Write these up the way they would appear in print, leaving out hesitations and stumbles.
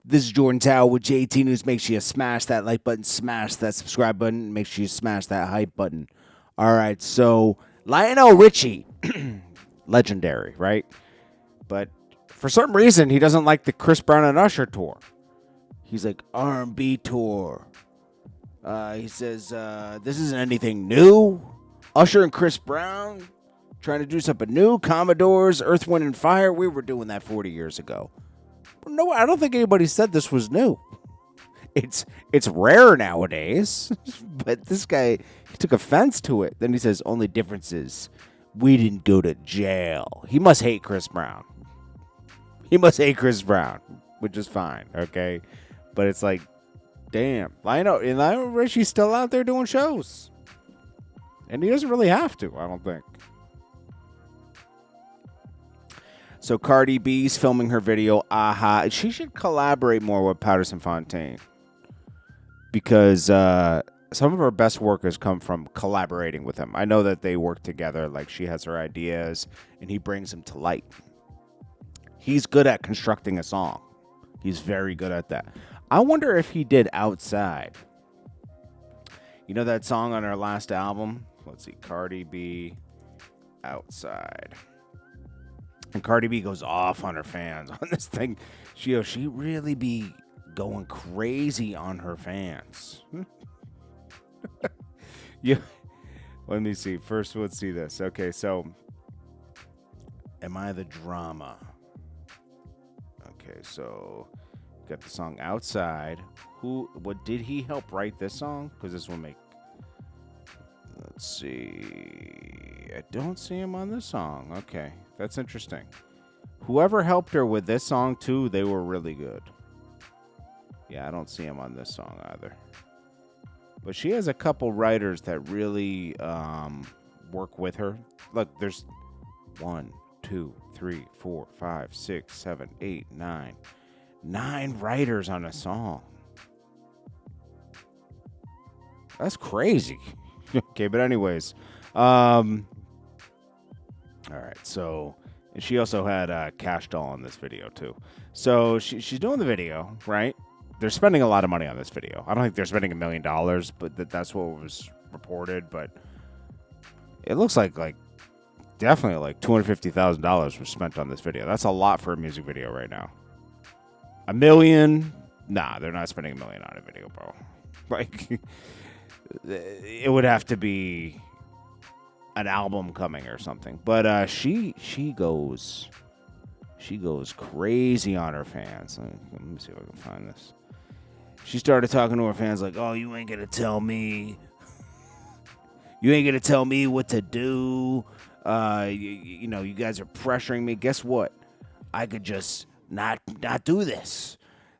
This is Jordan Tower with JT News. Make sure you smash that like button, smash that subscribe button, make sure you smash that hype button. All right, so Lionel Richie, legendary, right? But for some reason, he doesn't like the Chris Brown and Usher tour. He's like, R&B tour. He says, this isn't anything new. Usher and Chris Brown trying to do something new. Commodores, Earth, Wind, and Fire. We were doing that 40 years ago. No, I don't think anybody said this was new. It's rare nowadays. But this guy, he took offense to it. Then he says, only difference is we didn't go to jail. He must hate Chris Brown. Which is fine, okay? But it's like, damn. Lionel Richie's still out there doing shows. And he doesn't really have to, I don't think. So Cardi B's filming her video, Aha. She should collaborate more with Patterson Fontaine. Because some of her best work has come from collaborating with him. I know that they work together. Like, she has her ideas, and he brings them to light. He's good at constructing a song. He's very good at that. I wonder if he did Outside. You know that song on her last album? Let's see. Cardi B, Outside. And Cardi B goes off on her fans on this thing. She really be going crazy on her fans. Yeah. Let me see. First, let's see this. Okay, so Am I the Drama? Okay, so got the song Outside. What did he help write this song? Because this will make. Let's see. I don't see him on this song. Okay, that's interesting. Whoever helped her with this song too, they were really good. Yeah, I don't see him on this song either. But she has a couple writers that really work with her. Look, there's 1, 2, 3, 4, 5, 6, 7, 8, 9. 9 writers on a song. That's crazy. Okay, but anyways. All right, so... And she also had Cash Doll in this video, too. So she's doing the video, right? They're spending a lot of money on this video. I don't think they're spending $1 million, but that's what was reported. But it looks like definitely like $250,000 was spent on this video. That's a lot for a music video right now. $1 million? Nah, they're not spending $1 million on a video, bro. Like, it would have to be an album coming or something. But she goes crazy on her fans. Let me see if I can find this. She started talking to her fans like, "Oh, you ain't gonna tell me. You ain't gonna tell me what to do. You know, you guys are pressuring me. Guess what? I could just not do this."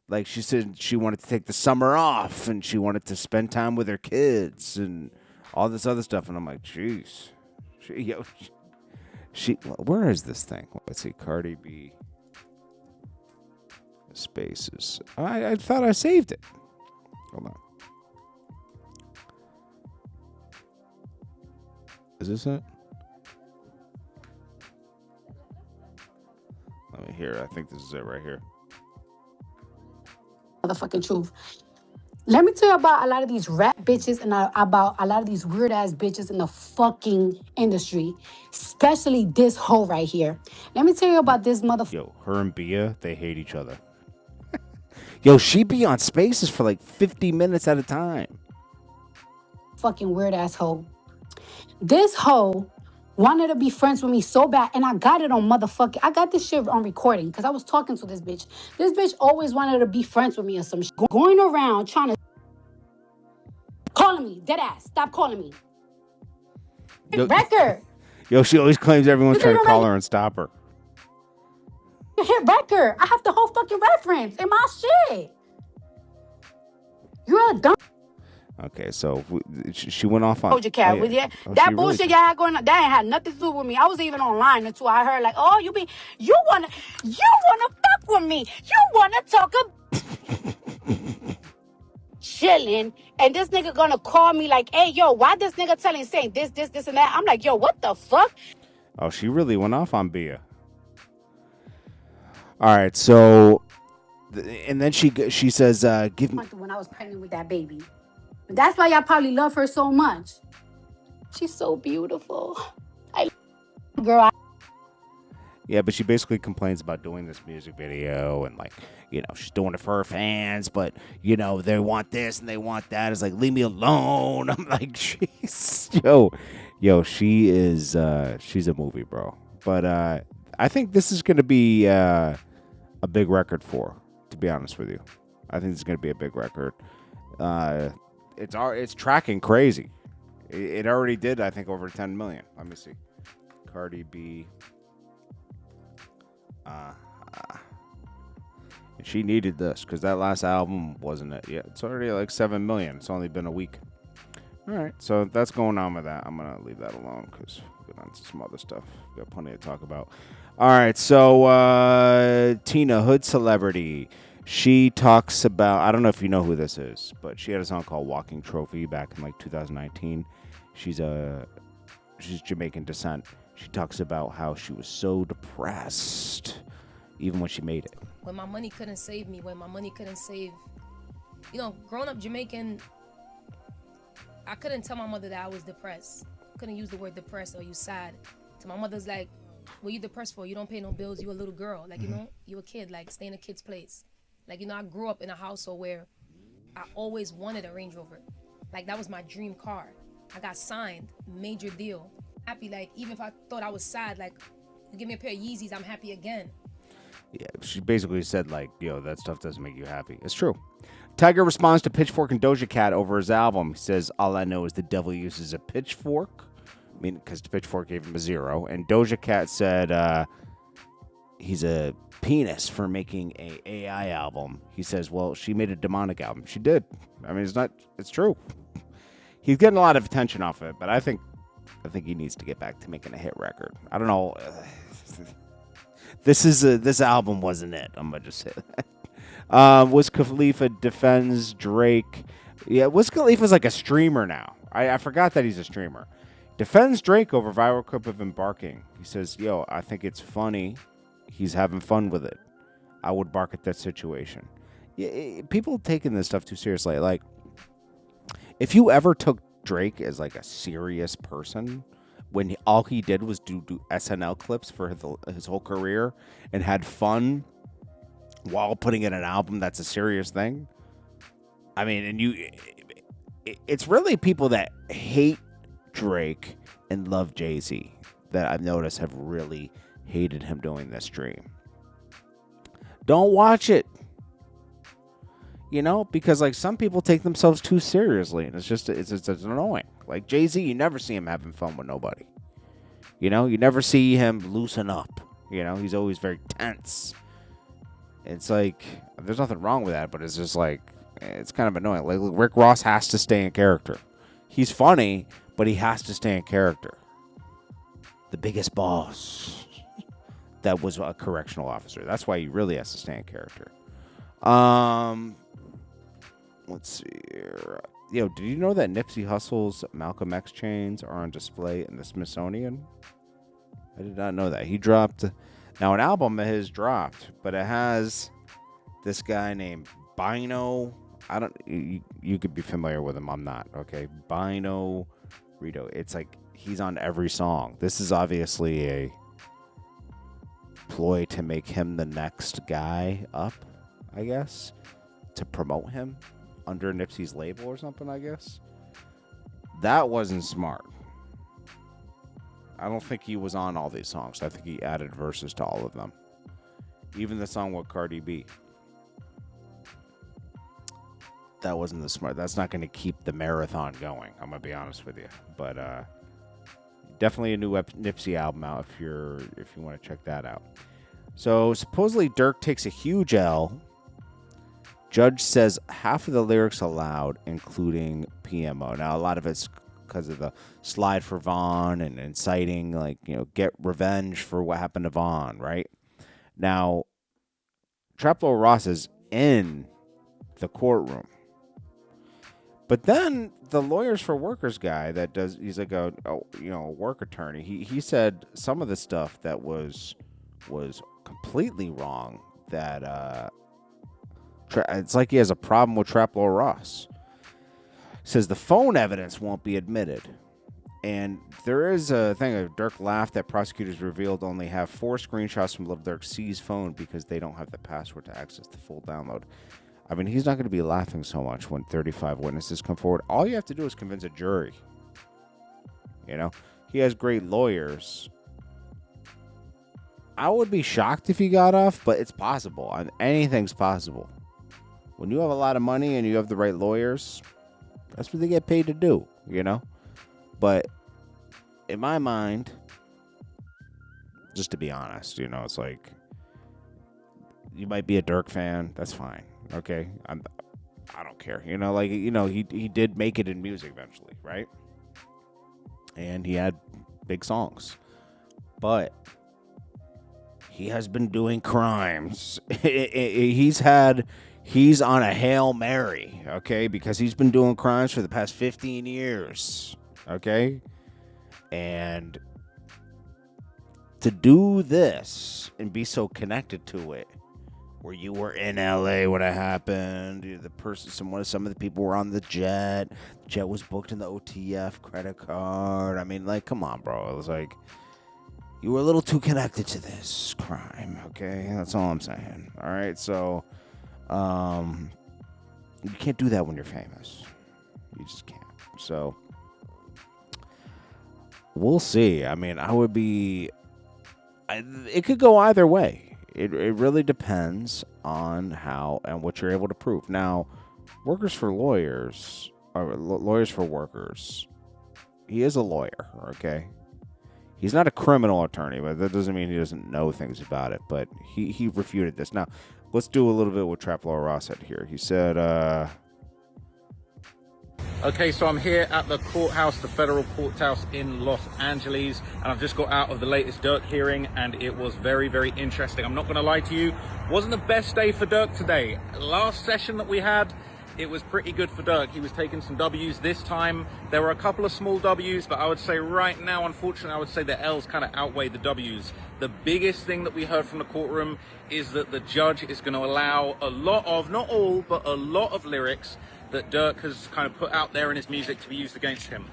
Like, she said she wanted to take the summer off and she wanted to spend time with her kids and all this other stuff. And I'm like, jeez. Where is this thing? Let's see. Cardi B. Spaces. I thought I saved it. Hold on. Is this it? Let me hear. I think this is it right here. Motherfucking truth. Let me tell you about a lot of these rap bitches and about a lot of these weird ass bitches in the fucking industry, especially this hoe right here. Let me tell you about this motherfucker. Yo, her and Bia, they hate each other. Yo, she be on Spaces for like 50 minutes at a time. Fucking weird ass hoe. This hoe wanted to be friends with me so bad, and I got it on motherfucking. I got this shit on recording because I was talking to this bitch. This bitch always wanted to be friends with me or some shit. Going around trying to calling me dead ass. Stop calling me. Record. Yo, she always claims everyone's trying to call her and stop her. Hit record. I have the whole fucking reference in my shit. You're a dumb. Okay, so she went off on Doja Cat. That bullshit y'all had going on, that ain't had nothing to do with me. I was even online until I heard like, oh, you wanna fuck with me. You wanna talk chilling, and this nigga gonna call me like, hey, yo, why this nigga saying this, and that? I'm like, yo, what the fuck? Oh, she really went off on Bia. All right, so And then she says, "Give me." When I was pregnant with that baby. That's why y'all probably love her so much. She's so beautiful. I girl. Yeah, but she basically complains about doing this music video and like, she's doing it for her fans, but they want this and they want that. It's like, leave me alone. I'm like, she's she is she's a movie, bro. But I think this is gonna be a big record for her, to be honest with you. I think it's gonna be a big record. It's tracking crazy. It already did, I think, over 10 million. Let me see. Cardi B. And she needed this because that last album wasn't it yet. It's already like 7 million. It's only been a week. All right, so that's going on with that. I'm gonna leave that alone because we'll get on to some other stuff. We got plenty to talk about. All right, so Tina, hood celebrity. She talks about, I don't know if you know who this is, but she had a song called "Walking Trophy" back in like 2019. She's Jamaican descent. She talks about how she was so depressed even when she made it. When my money couldn't save me, when my money couldn't save, growing up Jamaican, I couldn't tell my mother that I was depressed. Couldn't use the word depressed or you sad. So my mother's like, what you depressed for? You don't pay no bills, you a little girl. Like, you a kid, like stay in a kid's place. Like, I grew up in a household where I always wanted a Range Rover. Like, that was my dream car. I got signed, major deal. Happy, like, even if I thought I was sad, like, you give me a pair of Yeezys, I'm happy again. Yeah, she basically said, like, that stuff doesn't make you happy. It's true. Tyga responds to Pitchfork and Doja Cat over his album. He says, all I know is the devil uses a pitchfork. I mean, because the Pitchfork gave him a 0. And Doja Cat said he's a penis for making a AI album. He says, well, she made a demonic album. She did. I mean, it's true. He's getting a lot of attention off it, but I think he needs to get back to making a hit record. I don't know. This album wasn't it. I'm gonna just say that. Wiz Khalifa defends Drake. Yeah, Wiz Khalifa's like a streamer now. I forgot that he's a streamer. Defends Drake over viral clip of him barking. He says, I think it's funny. He's having fun with it. I would bark at that situation. Yeah, people taking this stuff too seriously. Like, if you ever took Drake as like a serious person, when all he did was do SNL clips for his whole career and had fun while putting in an album that's a serious thing. I mean, and it's really people that hate Drake and love Jay-Z that I've noticed have really hated him doing this stream. Don't watch it. Because like some people take themselves too seriously, and it's annoying. Like Jay-Z, you never see him having fun with nobody. You never see him loosen up. He's always very tense. It's like there's nothing wrong with that, but it's just like it's kind of annoying. Like Rick Ross has to stay in character. He's funny, but he has to stay in character. The biggest boss that was a correctional officer. That's why he really has to stay in character. Let's see here. Did you know that Nipsey Hussle's Malcolm X chains are on display in the Smithsonian? I did not know that. He dropped... Now, an album of his dropped, but it has this guy named Bino. You could be familiar with him. I'm not, okay? Bino Rito. It's like he's on every song. This is obviously a ploy to make him the next guy up, I guess, to promote him under Nipsey's label or something, I guess. That wasn't smart. I don't think he was on all these songs. I think he added verses to all of them. Even the song with Cardi B. That wasn't the smart. That's not going to keep the marathon going. I'm going to be honest with you. But definitely a new Nipsey album out if you want to check that out. So supposedly Durk takes a huge L. Judge says half of the lyrics allowed, including PMO. Now, a lot of it's because of the slide for Vaughn and inciting, get revenge for what happened to Vaughn, right? Now, Traplo Ross is in the courtroom. But then the Lawyers for Workers guy he's like a work attorney. He said some of the stuff that was completely wrong that It's like he has a problem with Trap Lord Ross. Says the phone evidence won't be admitted. And there is a thing, Durk laughed that prosecutors revealed only have 4 screenshots from Lil Durk's seized phone because they don't have the password to access the full download. I mean, he's not going to be laughing so much when 35 witnesses come forward. All you have to do is convince a jury. You know, he has great lawyers. I would be shocked if he got off, but it's possible. Anything's possible. When you have a lot of money and you have the right lawyers, that's what they get paid to do, you know? But in my mind, just to be honest, you know, it's like, you might be a Durk fan. That's fine. Okay. I don't care. You know, like, you know, he did make it in music eventually, right? And he had big songs. But he has been doing crimes. He's on a Hail Mary, okay? Because he's been doing crimes for the past 15 years. Okay? And to do this and be so connected to it, where you were in LA when it happened, some of the people were on the jet. The jet was booked in the OTF credit card. I mean, like, come on, bro. It was like, you were a little too connected to this crime, okay? That's all I'm saying. All right, so you can't do that when you're famous. You just can't. So we'll see. I mean, it could go either way. It really depends on how and what you're able to prove. Now, workers for lawyers, or lawyers for workers, he is a lawyer, okay? He's not a criminal attorney, but that doesn't mean he doesn't know things about it. But he refuted this. Now, let's do a little bit what Trap Lord Ross said here. He said, Okay, so I'm here at the courthouse, the federal courthouse in Los Angeles, and I've just got out of the latest Durk hearing, and it was very, very interesting. I'm not going to lie to you, wasn't the best day for Durk today. Last session that we had, it was pretty good for Durk. He was taking some W's this time. There were a couple of small W's, but I would say right now, unfortunately, I would say the L's kind of outweigh the W's. The biggest thing that we heard from the courtroom is that the judge is going to allow a lot of, not all, but a lot of lyrics that Durk has kind of put out there in his music to be used against him.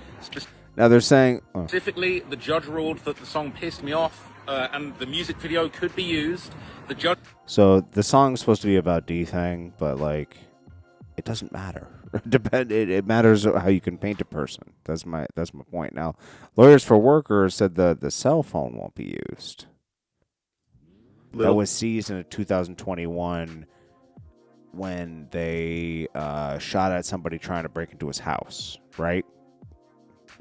now they're saying... Specifically, the judge ruled that the song Pissed Me Off and the music video could be used. The judge... So the song's supposed to be about D-Thing, but, like, it doesn't matter. It matters how you can paint a person. That's my point. Now, Lawyers for Workers said the cell phone won't be used. That was seized in 2021 when they shot at somebody trying to break into his house, right?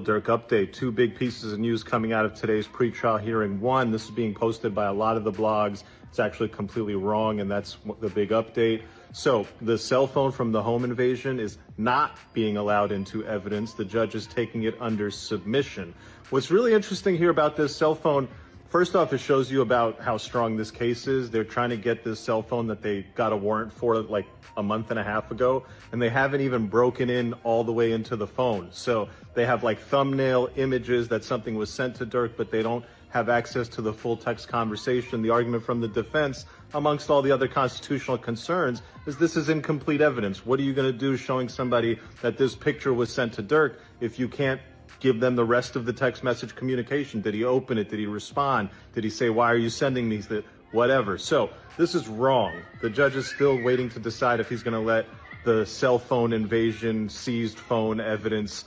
Durk update, 2 big pieces of news coming out of today's pretrial hearing. One, this is being posted by a lot of the blogs. It's actually completely wrong, and that's the big update. So the cell phone from the home invasion is not being allowed into evidence. The judge is taking it under submission. What's really interesting here about this cell phone, first off, it shows you about how strong this case is. They're trying to get this cell phone that they got a warrant for like a month and a half ago, and they haven't even broken in all the way into the phone. So they have like thumbnail images that something was sent to Durk, but they don't have access to the full text conversation. The argument from the defense, amongst all the other constitutional concerns, is this is incomplete evidence. What are you going to do showing somebody that this picture was sent to Durk if you can't give them the rest of the text message communication? Did he open it? Did he respond? Did he say, why are you sending these? Whatever. So this is wrong. The judge is still waiting to decide if he's going to let the cell phone invasion, seized phone evidence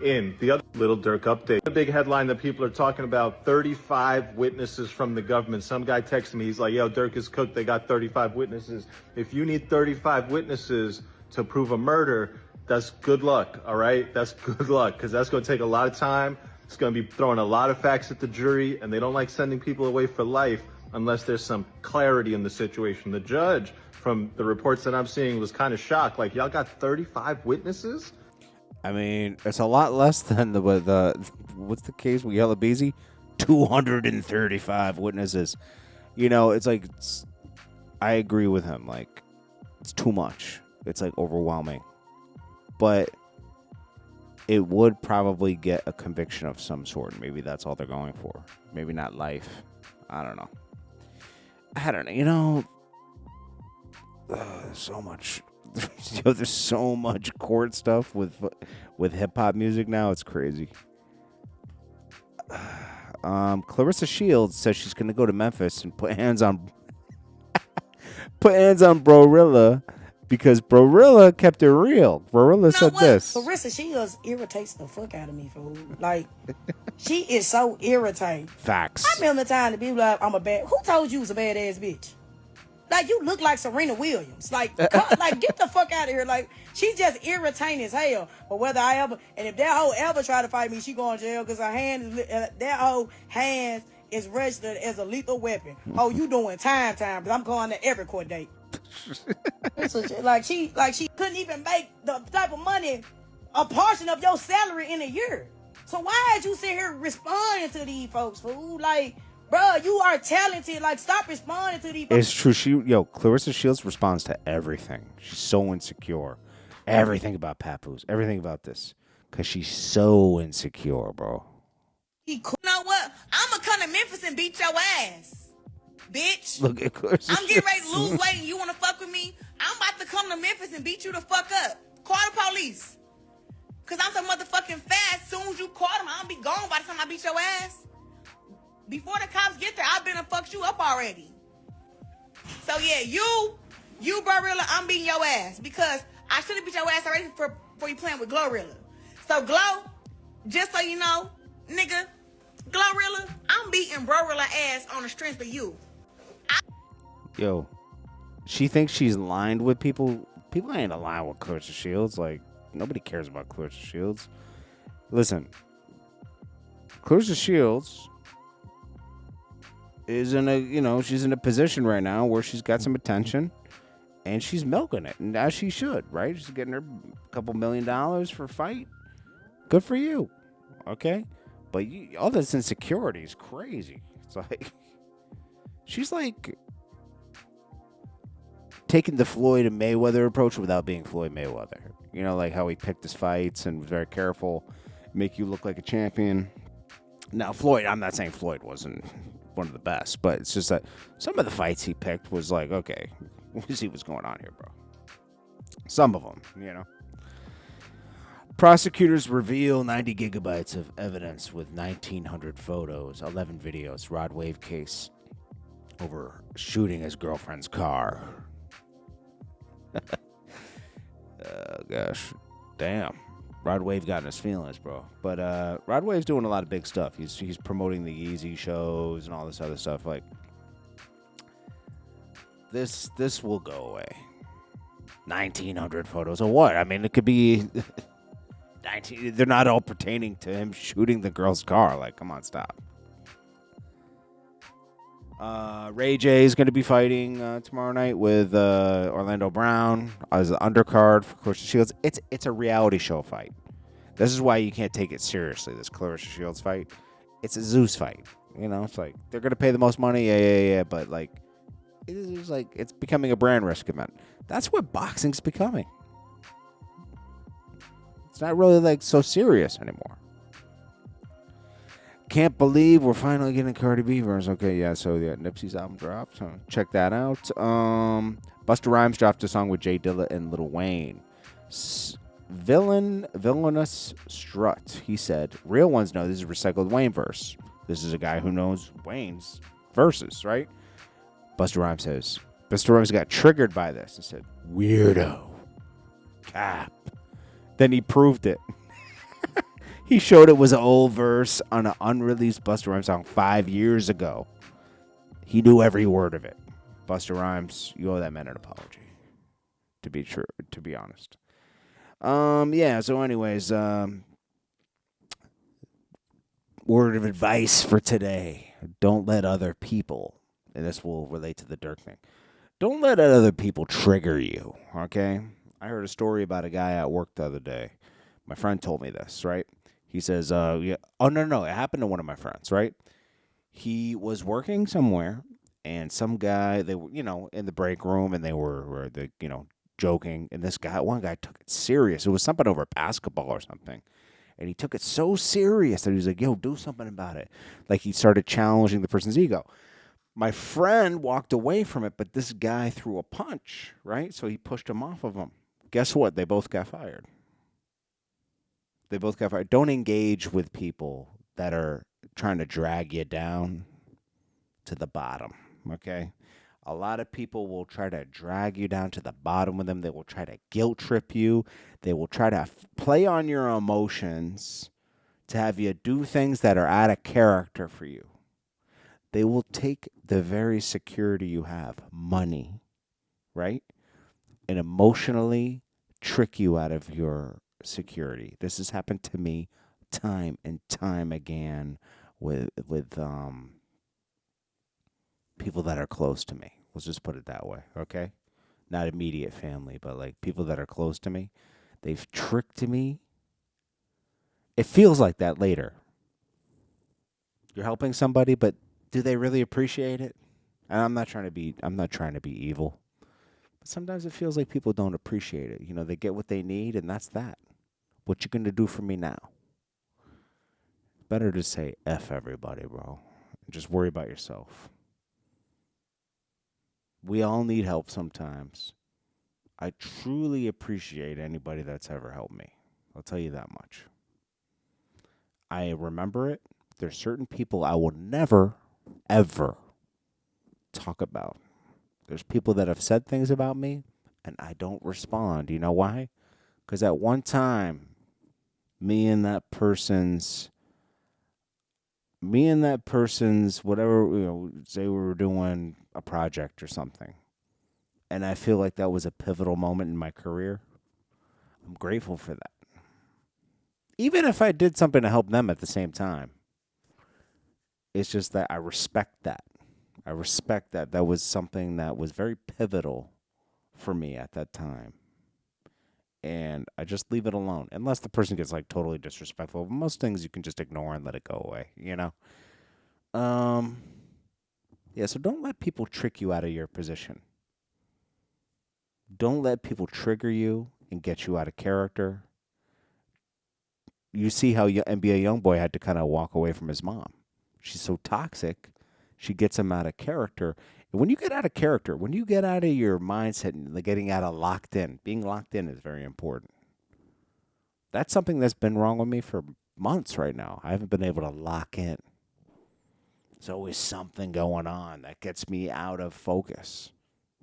in. The other Lil Durk update. The big headline that people are talking about, 35 witnesses from the government. Some guy texted me, he's like, yo, Durk is cooked. They got 35 witnesses. If you need 35 witnesses to prove a murder, that's good luck, all right? That's good luck, because that's going to take a lot of time. It's going to be throwing a lot of facts at the jury, and they don't like sending people away for life unless there's some clarity in the situation. The judge, from the reports that I'm seeing, was kind of shocked. Like, y'all got 35 witnesses? I mean, it's a lot less than the what's the case with Yella Beezy? 235 witnesses. You know, it's like, I agree with him. Like, it's too much. It's like overwhelming. But it would probably get a conviction of some sort. Maybe that's all they're going for. Maybe not life. I don't know. You know, There's so much. Yo, there's so much court stuff with hip hop music now. It's crazy. Claressa Shields says she's gonna go to Memphis and put hands on Brorilla because Brorilla kept it real. Brorilla said this. Claressa Shields irritates the fuck out of me, fool. Like, she is so irritating. Facts. I remember the time to be like, I'm a bad. Who told you was a badass bitch? Like, you look like Serena Williams. Like, like, get the fuck out of here. Like, she's just irritating as hell. But whether I ever, and if that hoe ever try to fight me, she going to jail because her hand is, that hoe hands is registered as a lethal weapon. Oh, you doing time, but I'm going to every court date. like she couldn't even make the type of money, a portion of your salary in a year. So why is you sitting here responding to these folks, fool? Like, bro, you are talented. Like, stop responding to these folks. It's true. Claressa Shields responds to everything. She's so insecure. Everything about Papoose. Everything about this. Because she's so insecure, bro. You know what? I'm going to come to Memphis and beat your ass, bitch. Look at Claressa I'm getting ready to Shields. lose weight and you want to fuck with me? I'm about to come to Memphis and beat you the fuck up. Call the police. Because I'm so motherfucking fast. As soon as you call them, I'm going to be gone by the time I beat your ass. Before the cops get there, I've been to fuck you up already. So yeah, you Brorilla, I'm beating your ass because I should have beat your ass already for you playing with GloRilla. So Glo, just so you know, nigga, GloRilla, I'm beating Brorilla ass on the strength of you. Yo, she thinks she's lined with people. People ain't aligned with Claressa Shields. Like, nobody cares about Claressa Shields. Listen, Claressa Shields is in a, she's in a position right now where she's got some attention and she's milking it, and as she should, right? She's getting her a couple $1 million for a fight. Good for you, okay? But all this insecurity is crazy. It's like she's like taking the Floyd and Mayweather approach without being Floyd Mayweather. You know, like how he picked his fights and was very careful, make you look like a champion. Now, Floyd, I'm not saying Floyd wasn't one of the best, but it's just that some of the fights he picked was like, okay, we'll see what's going on here, bro. Some of them, Prosecutors reveal 90 gigabytes of evidence with 1,900 photos, 11 videos, Rod Wave case over shooting his girlfriend's car. Oh, gosh. Damn. Rod Wave got in his feelings, bro. But Rod Wave's doing a lot of big stuff. He's promoting the Yeezy shows and all this other stuff. Like, this will go away. 1,900 photos of what? I mean, it could be 19. They're not all pertaining to him shooting the girl's car. Like, come on, stop. Ray J is going to be fighting tomorrow night with Orlando Brown as the undercard for Claressa Shields. It's a reality show fight. This is why you can't take it seriously, this Claressa Shields fight. It's a Zeus fight. It's like they're going to pay the most money, yeah, but like it's becoming a brand risk event. That's what boxing's becoming. It's not really like so serious anymore. Can't believe we're finally getting Cardi B verse. Okay, yeah, so yeah, Nipsey's album dropped. So check that out. Busta Rhymes dropped a song with Jay Dilla and Lil Wayne. Villainous Strut. He said, real ones know this is a recycled Wayne verse. This is a guy who knows Wayne's verses, right? Busta Rhymes got triggered by this and said, weirdo. Cap. Then he proved it. He showed it was an old verse on an unreleased Busta Rhymes song 5 years ago. He knew every word of it. Busta Rhymes, you owe that man an apology. To be honest. Yeah, so anyways, word of advice for today. Don't let other people, and this will relate to the Durk thing, don't let other people trigger you, okay? I heard a story about a guy at work the other day. My friend told me this, right? He says, yeah. Oh, no, it happened to one of my friends, right? He was working somewhere, and some guy, they were, in the break room, and they were joking, and one guy took it serious. It was something over basketball or something, and he took it so serious that he was like, yo, do something about it. Like, he started challenging the person's ego. My friend walked away from it, but this guy threw a punch, right? So he pushed him off of him. Guess what? They both got fired. They both got fired. Don't engage with people that are trying to drag you down to the bottom, okay? A lot of people will try to drag you down to the bottom with them. They will try to guilt trip you. They will try to play on your emotions to have you do things that are out of character for you. They will take the very security you have, money, right? And emotionally trick you out of your security. This has happened to me time and time again with people that are close to me. Let's just put it that way, okay? Not immediate family, but like people that are close to me. They've tricked me. It feels like that later. You're helping somebody, but do they really appreciate it? And I'm not trying to be evil. But sometimes it feels like people don't appreciate it. You know, they get what they need and that's that. What you going to do for me now? Better to say F everybody, bro. And just worry about yourself. We all need help sometimes. I truly appreciate anybody that's ever helped me. I'll tell you that much. I remember it. There's certain people I will never, ever talk about. There's people that have said things about me, and I don't respond. You know why? Because at one time, me and that person's, whatever, say we were doing a project or something, and I feel like that was a pivotal moment in my career. I'm grateful for that. Even if I did something to help them at the same time. It's just that I respect that. I respect that. That was something that was very pivotal for me at that time. And I just leave it alone. Unless the person gets like totally disrespectful. Most things you can just ignore and let it go away, you know? Yeah, so don't let people trick you out of your position. Don't let people trigger you and get you out of character. You see how NBA Youngboy had to kind of walk away from his mom. She's so toxic, she gets him out of character. And when you get out of character, when you get out of your mindset and getting out of locked in, being locked in is very important. That's something that's been wrong with me for months right now. I haven't been able to lock in. There's always something going on that gets me out of focus.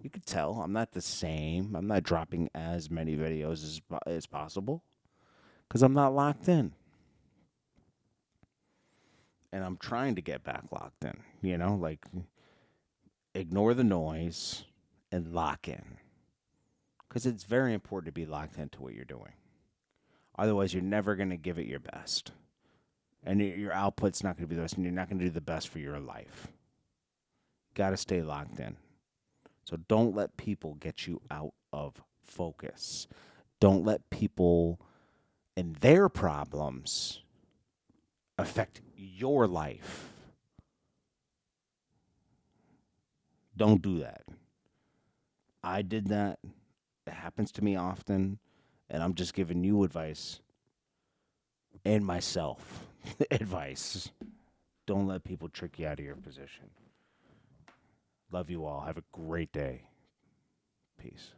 You could tell I'm not the same. I'm not dropping as many videos as possible because I'm not locked in. And I'm trying to get back locked in, like ignore the noise and lock in. Because it's very important to be locked into what you're doing. Otherwise, you're never going to give it your best. And your output's not going to be the best, and you're not going to do the best for your life. Got to stay locked in. So don't let people get you out of focus. Don't let people and their problems affect your life. Don't do that. I did that. It happens to me often, and I'm just giving you advice and myself advice. Don't let people trick you out of your position. Love you all. Have a great day. Peace.